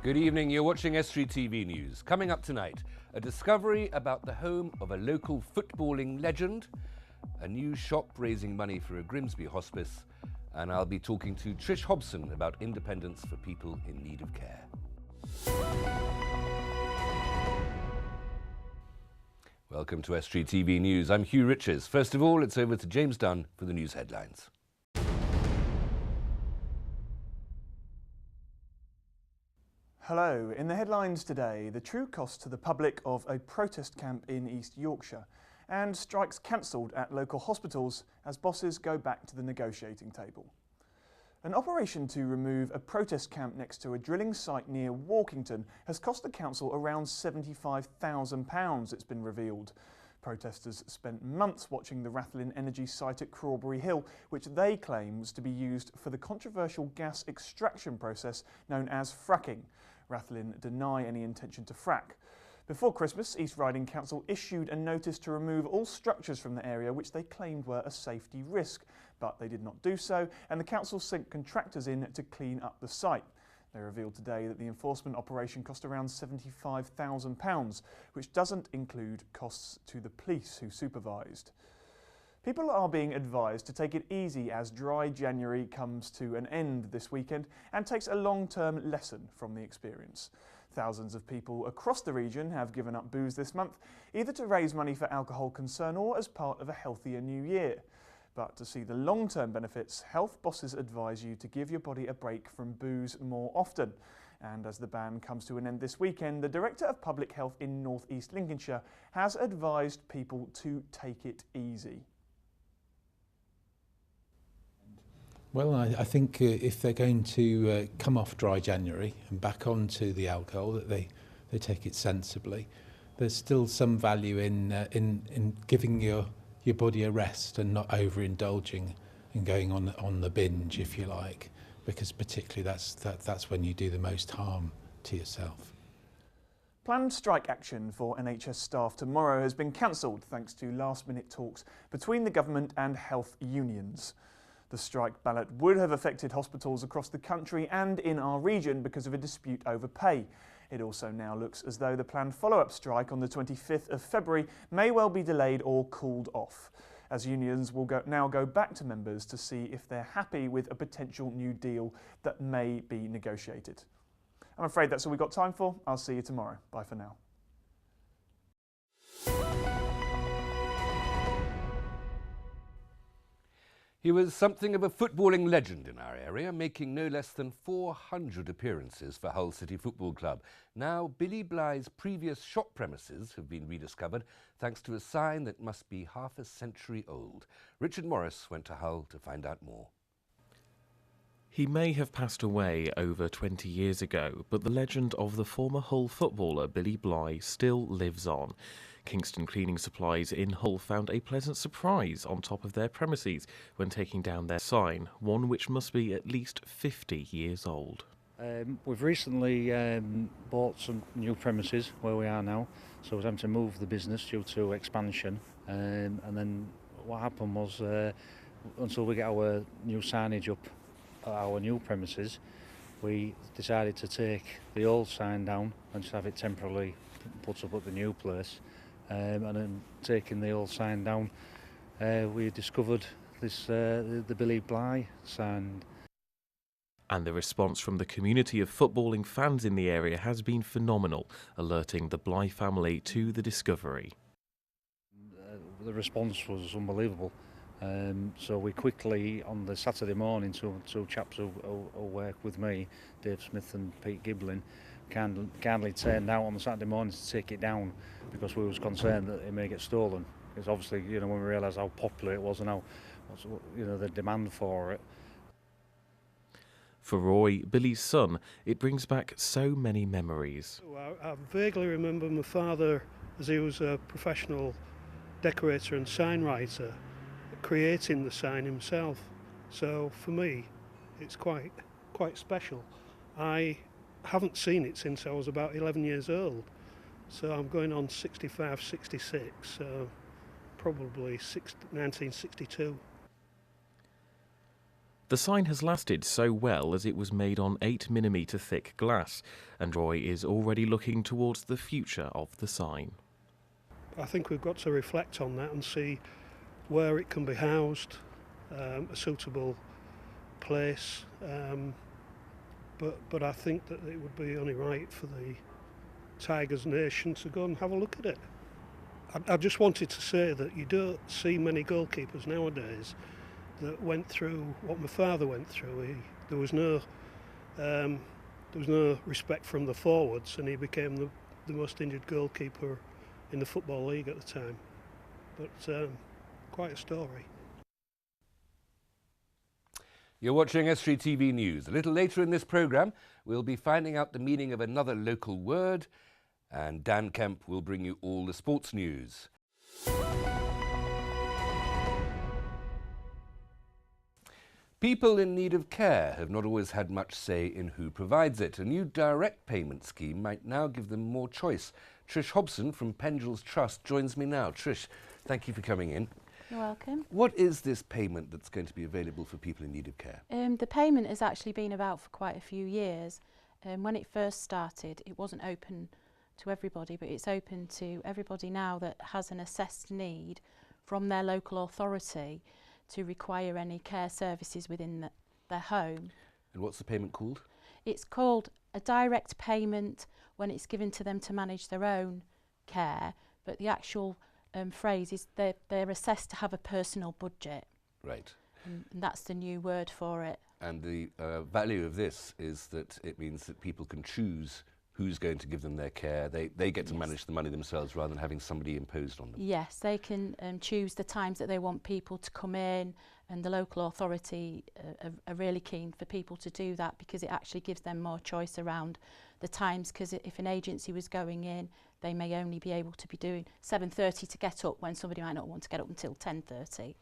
Good evening, you're watching Estuary TV News. Coming up tonight, a discovery about the home of a local footballing legend, a new shop raising money for a Grimsby hospice, and I'll be talking to Trish Hobson about independence for people in need of care. Welcome to Estuary TV News. I'm Hugh Riches. First of all, it's over to James Dunn for the news headlines. Hello. In the headlines today, the true cost to the public of a protest camp in East Yorkshire, and strikes cancelled at local hospitals as bosses go back to the negotiating table. An operation to remove a protest camp next to a drilling site near Walkington has cost the council around £75,000, it's been revealed. Protesters spent months watching the Rathlin Energy site at Crawberry Hill, which they claim was to be used for the controversial gas extraction process known as fracking. Rathlin deny any intention to frack. Before Christmas, East Riding Council issued a notice to remove all structures from the area which they claimed were a safety risk, but they did not do so, and the council sent contractors in to clean up the site. They revealed today that the enforcement operation cost around £75,000, which doesn't include costs to the police who supervised. People are being advised to take it easy as dry January comes to an end this weekend and takes a long-term lesson from the experience. Thousands of people across the region have given up booze this month, either to raise money for alcohol concern or as part of a healthier new year. But to see the long-term benefits, health bosses advise you to give your body a break from booze more often. And as the ban comes to an end this weekend, the Director of Public Health in North East Lincolnshire has advised people to take it easy. Well, I think if they're going to come off dry January and back onto the alcohol, that they take it sensibly. There's still some value in giving your body a rest and not overindulging and going on the binge, if you like, because particularly that's when you do the most harm to yourself. Planned strike action for NHS staff tomorrow has been cancelled thanks to last-minute talks between the government and health unions. The strike ballot would have affected hospitals across the country and in our region because of a dispute over pay. It also now looks as though the planned follow-up strike on the 25th of February may well be delayed or called off, as unions will now go back to members to see if they're happy with a potential new deal that may be negotiated. I'm afraid that's all we've got time for. I'll see you tomorrow. Bye for now. He was something of a footballing legend in our area, making no less than 400 appearances for Hull City Football Club. Now, Billy Bligh's previous shop premises have been rediscovered thanks to a sign that must be half a century old. Richard Morris went to Hull to find out more. He may have passed away over 20 years ago, but the legend of the former Hull footballer Billy Bligh still lives on. Kingston Cleaning Supplies in Hull found a pleasant surprise on top of their premises when taking down their sign, one which must be at least 50 years old. We've recently bought some new premises where we are now, so we're having to move the business due to expansion, and then what happened was until we get our new signage up at our new premises, we decided to take the old sign down and just have it temporarily put up at the new place. And then taking the old sign down, we discovered this the Billy Bligh sign. And the response from the community of footballing fans in the area has been phenomenal, alerting the Bligh family to the discovery. The response was unbelievable. So we quickly, on the Saturday morning, two chaps who work with me, Dave Smith and Pete Giblin, kindly turned out on the Saturday morning to take it down because we was concerned that it may get stolen. Because obviously, when we realised how popular it was and how, the demand for it. For Roy, Billy's son, it brings back so many memories. I vaguely remember my father, as he was a professional decorator and sign writer, creating the sign himself. So for me, it's quite special. I haven't seen it since I was about 11 years old, so I'm going on 65, 66, so probably 1962. The sign has lasted so well as it was made on 8mm thick glass, and Roy is already looking towards the future of the sign. I think we've got to reflect on that and see where it can be housed, a suitable place, but I think that it would be only right for the Tigers Nation to go and have a look at it. I just wanted to say that you don't see many goalkeepers nowadays that went through what my father went through. There was no respect from the forwards, and he became the most injured goalkeeper in the Football League at the time. But quite a story. You're watching Estuary TV News. A little later in this programme, we'll be finding out the meaning of another local word, and Dan Kemp will bring you all the sports news. People in need of care have not always had much say in who provides it. A new direct payment scheme might now give them more choice. Trish Hobson from Pendrell's Trust joins me now. Trish, thank you for coming in. You're welcome. What is this payment that's going to be available for people in need of care? The payment has actually been about for quite a few years. When it first started, it wasn't open to everybody, but it's open to everybody now that has an assessed need from their local authority to require any care services within their home. And what's the payment called? It's called a direct payment when it's given to them to manage their own care, but the actual phrase is they're assessed to have a personal budget. Right. And that's the new word for it. And the value of this is that it means that people can choose who's going to give them their care. They get to manage the money themselves rather than having somebody imposed on them. Yes, they can choose the times that they want people to come in, and the local authority are really keen for people to do that because it actually gives them more choice around the times, because if an agency was going in, they may only be able to be doing 7:30 to get up when somebody might not want to get up until 10:30.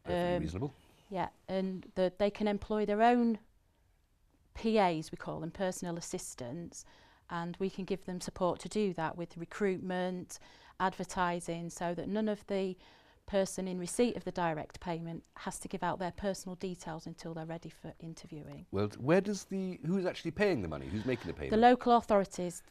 Perfectly reasonable. Yeah, and they can employ their own PAs, we call them, personal assistants, and we can give them support to do that with recruitment, advertising, so that none of the person in receipt of the direct payment has to give out their personal details until they're ready for interviewing. Well, who's actually paying the money? Who's making the payment? The local authorities.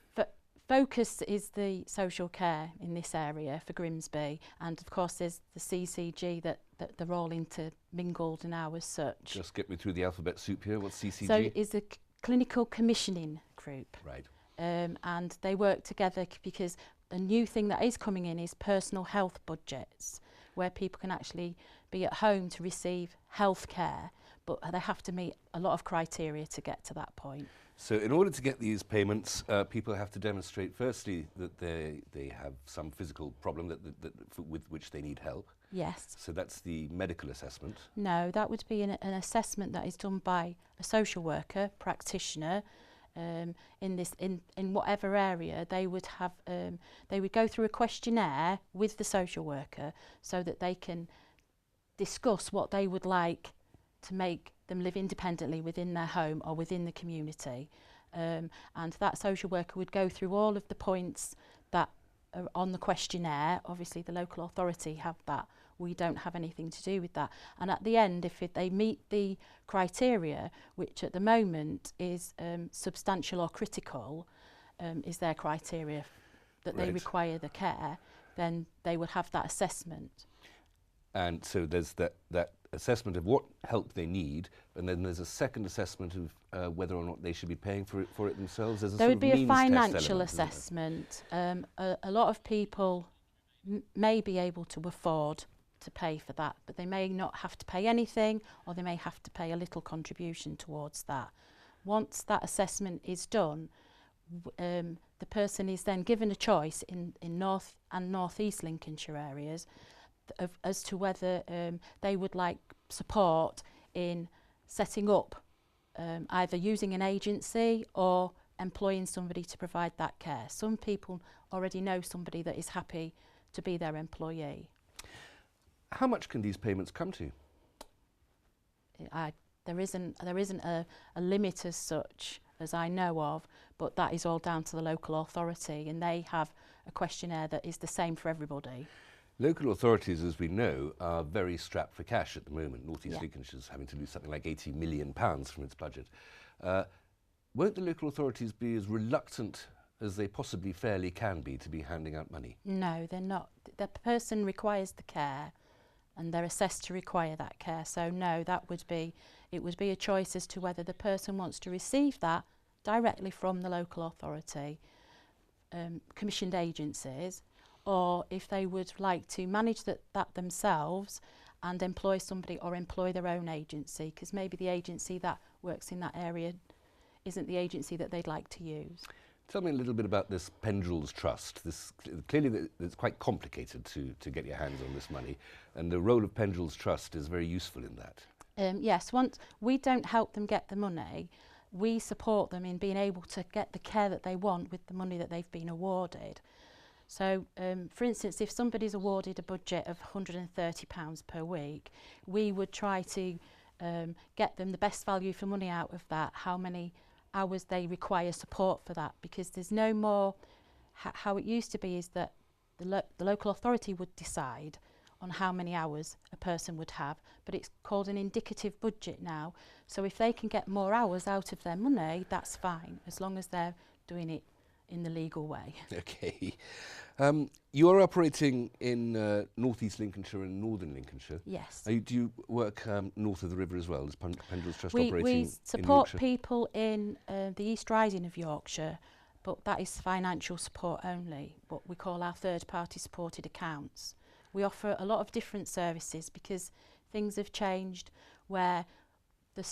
Focus is the social care in this area for Grimsby, and of course there's the CCG that they're all intermingled now as such. Just get me through the alphabet soup here. What's CCG? So it's a clinical commissioning group. Right. And they work together because a new thing that is coming in is personal health budgets, where people can actually be at home to receive health care, but they have to meet a lot of criteria to get to that point. So in order to get these payments, people have to demonstrate firstly that they have some physical problem with which they need help. Yes. So that's the medical assessment. No, that would be an assessment that is done by a social worker, practitioner, in whatever area. They would have they would go through a questionnaire with the social worker so that they can discuss what they would like to make them live independently within their home or within the community, and that social worker would go through all of the points that are on the questionnaire. Obviously the local authority have that, we don't have anything to do with that, and at the end, if they meet the criteria, which at the moment is substantial or critical, is their criteria that they require the care, then they would have that assessment. And so there's that assessment of what help they need, and then there's a second assessment of whether or not they should be paying for it themselves. There would be a financial assessment. A lot of people may be able to afford to pay for that, but they may not have to pay anything, or they may have to pay a little contribution towards that. Once that assessment is done, the person is then given a choice in North and North East Lincolnshire areas as to whether they would like support in setting up either using an agency or employing somebody to provide that care. Some people already know somebody that is happy to be their employee. How much can these payments come to? There isn't a limit as such as I know of, but that is all down to the local authority, and they have a questionnaire that is the same for everybody. Local authorities, as we know, are very strapped for cash at the moment. North East Yeah. Lincolnshire is having to lose something like £80 million from its budget. Won't the local authorities be as reluctant as they possibly fairly can be to be handing out money? No, they're not. The person requires the care and they're assessed to require that care. So no, it would be a choice as to whether the person wants to receive that directly from the local authority, commissioned agencies, or if they would like to manage that themselves and employ somebody or employ their own agency, because maybe the agency that works in that area isn't the agency that they'd like to use. Tell me a little bit about this Pendrell's Trust. Clearly it's quite complicated to get your hands on this money, and the role of Pendrell's Trust is very useful in that. Yes, once we don't help them get the money, we support them in being able to get the care that they want with the money that they've been awarded. So, for instance, if somebody's awarded a budget of £130 per week, we would try to get them the best value for money out of that, how many hours they require support for that, because there's no more, how it used to be is that the local authority would decide on how many hours a person would have, but it's called an indicative budget now. So if they can get more hours out of their money, that's fine, as long as they're doing it in the legal way. Okay. You're operating in North East Lincolnshire and Northern Lincolnshire. Yes. Do you work north of the river as well? Is Pendrell's Trust We operating support in Yorkshire? people in the East Riding of Yorkshire, but that is financial support only, what we call our third-party supported accounts. We offer a lot of different services because things have changed where the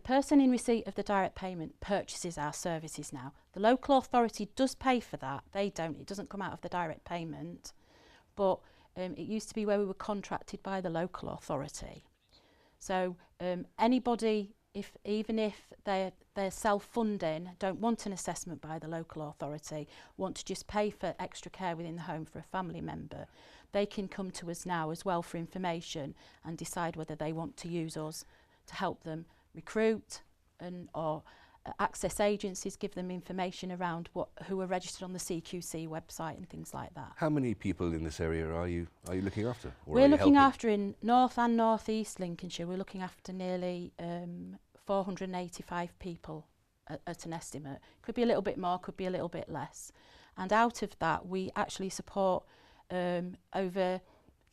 person in receipt of the direct payment purchases our services now. The local authority does pay for that. They don't. It doesn't come out of the direct payment. But it used to be where we were contracted by the local authority. So anybody, even if they're self-funding, don't want an assessment by the local authority, want to just pay for extra care within the home for a family member, they can come to us now as well for information and decide whether they want to use us to help them recruit or access agencies, give them information around who are registered on the CQC website and things like that. How many people in this area are you looking after? Or We're looking after in North and North East Lincolnshire. We're looking after nearly 485 people at an estimate. Could be a little bit more, could be a little bit less. And out of that, we actually support over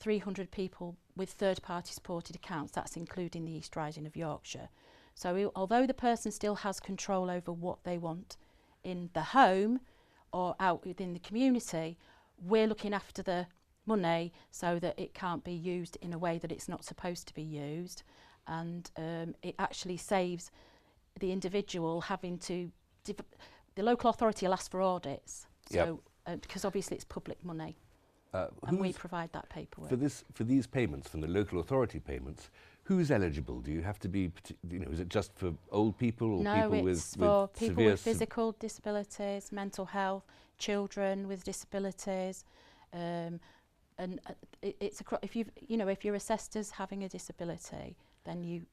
300 people with third-party supported accounts. That's including the East Riding of Yorkshire. So although the person still has control over what they want in the home or out within the community, we're looking after the money so that it can't be used in a way that it's not supposed to be used, and it actually saves the individual having to the local authority will ask for audits, so because obviously it's public money, and we provide that paperwork. For these payments, from the local authority payments, who's eligible? Do you have to be, is it just for old people or people with severe... No, it's for people with physical disabilities, mental health, children with disabilities, and it's if you're assessed as having a disability, then you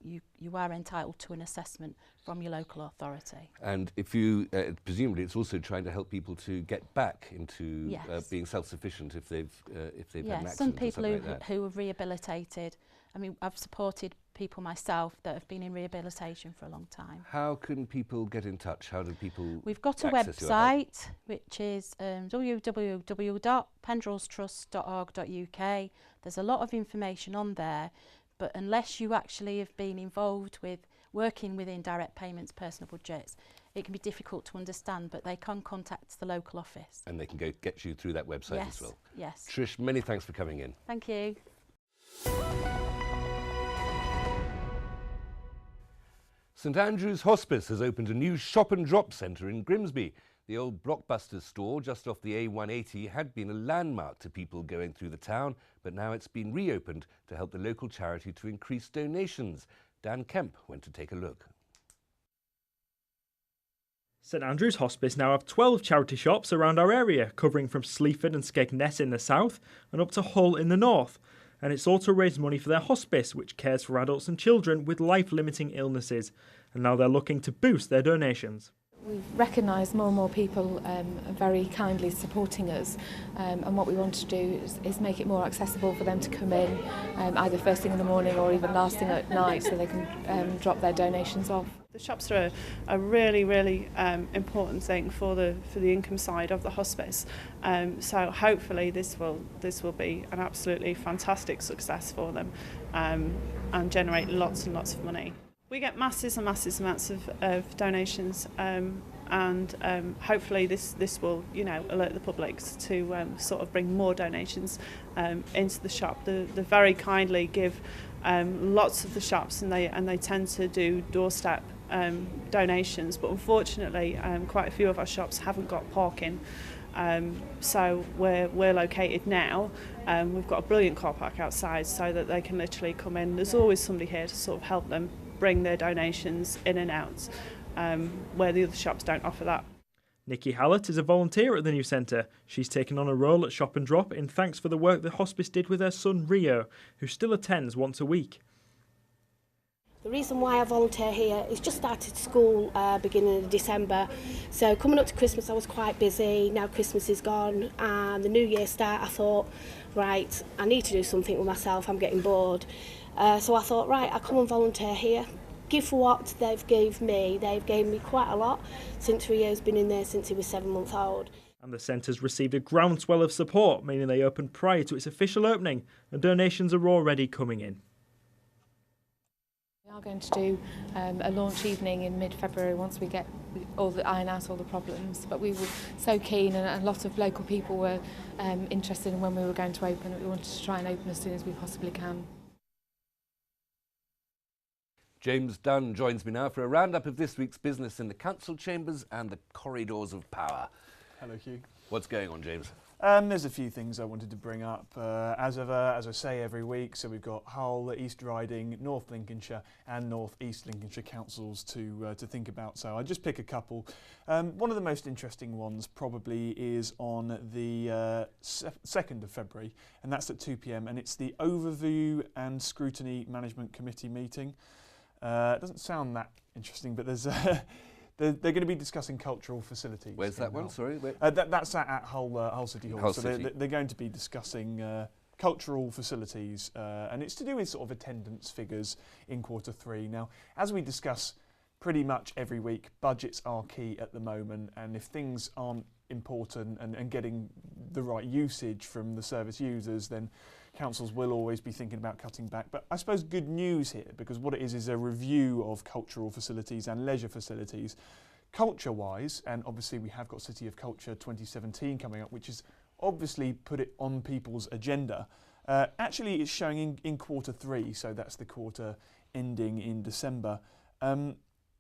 are entitled to an assessment from your local authority. And if you, presumably it's also trying to help people to get back into being self-sufficient if they've had an accident. Some people or something like that. who have rehabilitated. I mean, I've supported people myself that have been in rehabilitation for a long time. How can people get in touch? How do people We've got a website which is www.pendrellstrust.org.uk. There's a lot of information on there, but unless you actually have been involved with working within direct payments, personal budgets, it can be difficult to understand, but they can contact the local office. And they can get you through that website as well. Yes. Trish, many thanks for coming in. Thank you. St Andrews Hospice has opened a new shop and drop centre in Grimsby. The old Blockbuster store just off the A180 had been a landmark to people going through the town, but now it's been reopened to help the local charity to increase donations. Dan Kemp went to take a look. St Andrews Hospice now have 12 charity shops around our area, covering from Sleaford and Skegness in the south and up to Hull in the north. And it's all to raise money for their hospice, which cares for adults and children with life-limiting illnesses. And now they're looking to boost their donations. We've recognised more and more people are very kindly supporting us, and what we want to do is make it more accessible for them to come in either first thing in the morning or even last thing at night, so they can drop their donations off. The shops are a really important thing for the income side of the hospice. So hopefully this will be an absolutely fantastic success for them, and generate lots and lots of money. We get massive amounts of donations, and hopefully this will alert the public to sort of bring more donations into the shop. They very kindly give lots of the shops, and they tend to do doorstep donations, but unfortunately quite a few of our shops haven't got parking. So we're located now. We've got a brilliant car park outside so that they can literally come in. There's always somebody here to sort of help them bring their donations in and out, where the other shops don't offer that. Nikki Hallett is a volunteer at the new centre. She's taken on a role at Shop and Drop in thanks for the work the hospice did with her son Rio, who still attends once a week. The reason why I volunteer here is just started school beginning of December, so coming up to Christmas I was quite busy. Now Christmas is gone and the New Year start, I thought, right, I need to do something with myself, I'm getting bored. So I thought, right, I'll come and volunteer here, give what they've gave me. They've given me quite a lot since Rio's been in there since he was 7 months old. And the centre's received a groundswell of support, meaning they opened prior to its official opening, and donations are already coming in. We are going to do a launch evening in mid-February once we get iron out all the problems, but we were so keen, and a lot of local people were interested in when we were going to open. We wanted to try and open as soon as we possibly can. James Dunn joins me now for a roundup of this week's business in the council chambers and the corridors of power. Hello, Hugh. What's going on, James? There's a few things I wanted to bring up. As I say every week, so we've got Hull, East Riding, North Lincolnshire and North East Lincolnshire councils to think about. So I'll just pick a couple. One of the most interesting ones probably is on the 2nd of February, and that's at 2 p.m. and it's the Overview and Scrutiny Management Committee meeting. It doesn't sound that interesting, but there's they're going to be discussing cultural facilities. Where's that one? Hull. Sorry, that's at Hull City Hall. Hull so City. They're going to be discussing cultural facilities, and it's to do with sort of attendance figures in Q3. Now, as we discuss pretty much every week, budgets are key at the moment, and if things aren't important and getting the right usage from the service users, then councils will always be thinking about cutting back. But I suppose good news here, because what it is a review of cultural facilities and leisure facilities. Culture-wise, and obviously we have got City of Culture 2017 coming up, which is obviously put it on people's agenda. Actually, it's showing in Q3, so that's the quarter ending in December.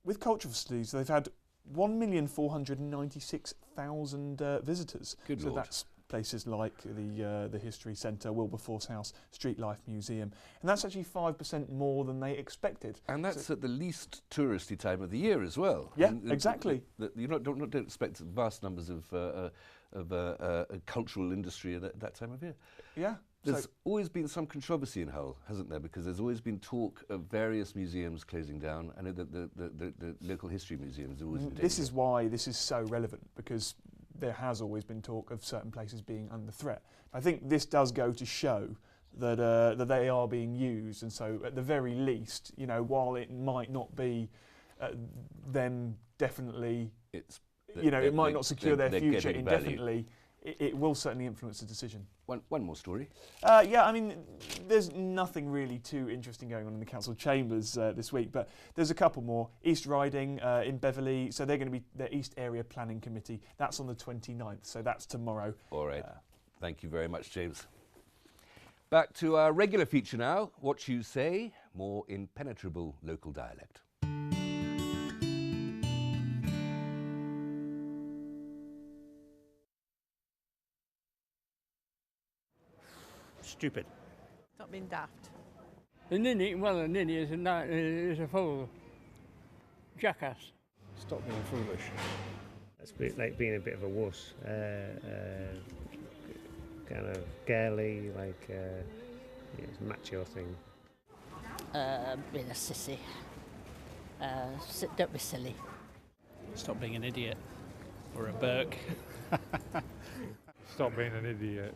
With cultural facilities, they've had 1,496,000 visitors. Good so Lord. That's places like the History Centre, Wilberforce House, Street Life Museum, and that's actually 5% more than they expected. And that's at the least touristy time of the year as well. Yeah, exactly. You don't expect vast numbers of cultural industry at that time of year. Yeah. There's always been some controversy in Hull, hasn't there? Because there's always been talk of various museums closing down. I know that the local history museums are always in danger. This is why this is so relevant, because there has always been talk of certain places being under threat. I think this does go to show that that they are being used, and so at the very least, you know, while it might not be them definitely, it might not secure their future indefinitely. It will certainly influence the decision. One more story. Yeah, I mean, there's nothing really too interesting going on in the council chambers this week, but there's a couple more. East Riding in Beverley, so they're going to be their East Area Planning Committee. That's on the 29th, so that's tomorrow. All right. Thank you very much, James. Back to our regular feature now. What you say, more impenetrable local dialect. Stupid. Not being daft. A ninny is a fool. Jackass. Stop being foolish. That's like being a bit of a wuss. Kind of girly, like it's a macho thing. Being a sissy. Don't be silly. Stop being an idiot. Or a Burke. Stop being an idiot.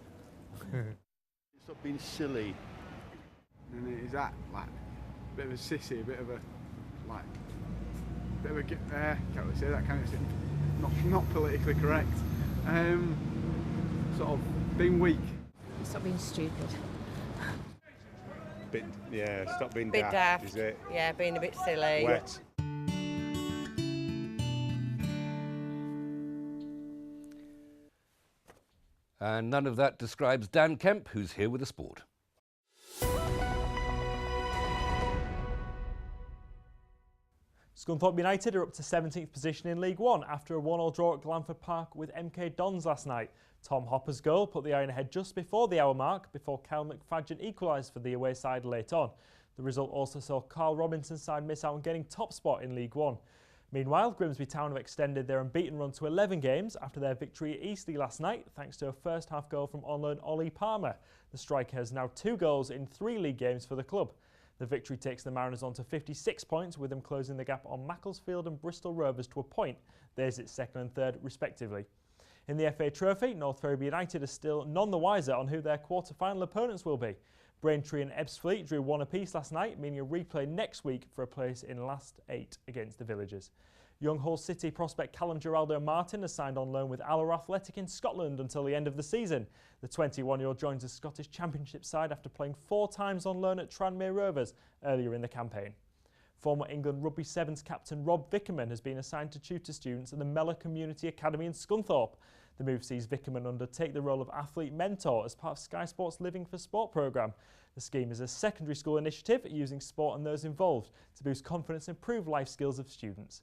Stop being silly. And is that like a bit of a sissy, a bit of a can't really say that, can it? Not politically correct. Sort of being weak. Stop being stupid. Stop being Bit daft. Is it? Yeah, being a bit silly. Wet. And none of that describes Dan Kemp, who's here with the sport. Scunthorpe United are up to 17th position in League One after a 1-1 draw at Glanford Park with MK Dons last night. Tom Hopper's goal put the Iron ahead just before the hour mark before Cal McFadgen equalised for the away side late on. The result also saw Carl Robinson's side miss out on getting top spot in League One. Meanwhile, Grimsby Town have extended their unbeaten run to 11 games after their victory at Eastleigh last night thanks to a first half goal from on-loan Ollie Palmer. The striker has now 2 goals in 3 league games for the club. The victory takes the Mariners on to 56 points, with them closing the gap on Macclesfield and Bristol Rovers to a point. There's its second and third respectively. In the FA Trophy, North Ferriby United are still none the wiser on who their quarter-final opponents will be. Braintree and Ebbsfleet drew 1 apiece last night, meaning a replay next week for a place in last 8 against the Villagers. Young Hull City prospect Callum Geraldo Martin has signed on loan with Alloa Athletic in Scotland until the end of the season. The 21-year-old joins the Scottish Championship side after playing 4 times on loan at Tranmere Rovers earlier in the campaign. Former England Rugby Sevens captain Rob Vickerman has been assigned to tutor students at the Mellor Community Academy in Scunthorpe. The move sees Vickerman undertake the role of athlete mentor as part of Sky Sports Living for Sport programme. The scheme is a secondary school initiative using sport and those involved to boost confidence and improve life skills of students.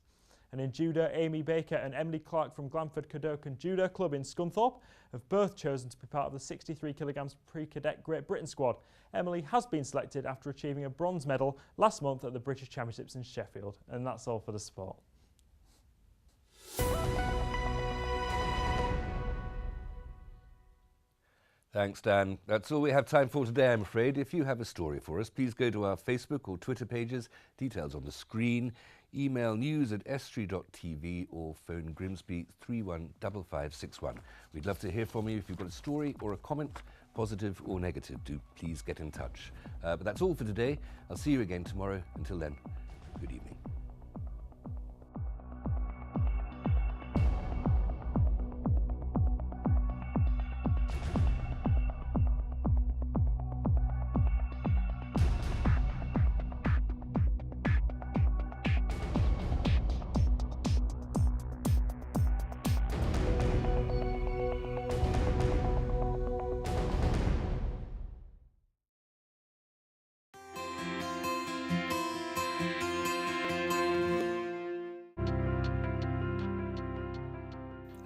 And in judo, Amy Baker and Emily Clark from Glanford Cadogan Judo Club in Scunthorpe have both chosen to be part of the 63 kg pre-cadet Great Britain squad. Emily has been selected after achieving a bronze medal last month at the British Championships in Sheffield. And that's all for the sport. Thanks, Dan. That's all we have time for today, I'm afraid. If you have a story for us, please go to our Facebook or Twitter pages, details on the screen, email news@estuary.tv or phone Grimsby 315561. We'd love to hear from you if you've got a story or a comment, positive or negative. Do please get in touch. But that's all for today. I'll see you again tomorrow. Until then, good evening.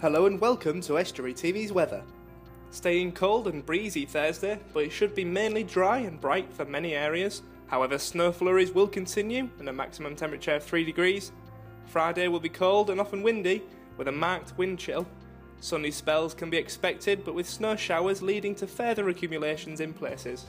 Hello and welcome to Estuary TV's weather. Staying cold and breezy Thursday, but it should be mainly dry and bright for many areas. However, snow flurries will continue and a maximum temperature of 3 degrees. Friday will be cold and often windy, with a marked wind chill. Sunny spells can be expected, but with snow showers leading to further accumulations in places.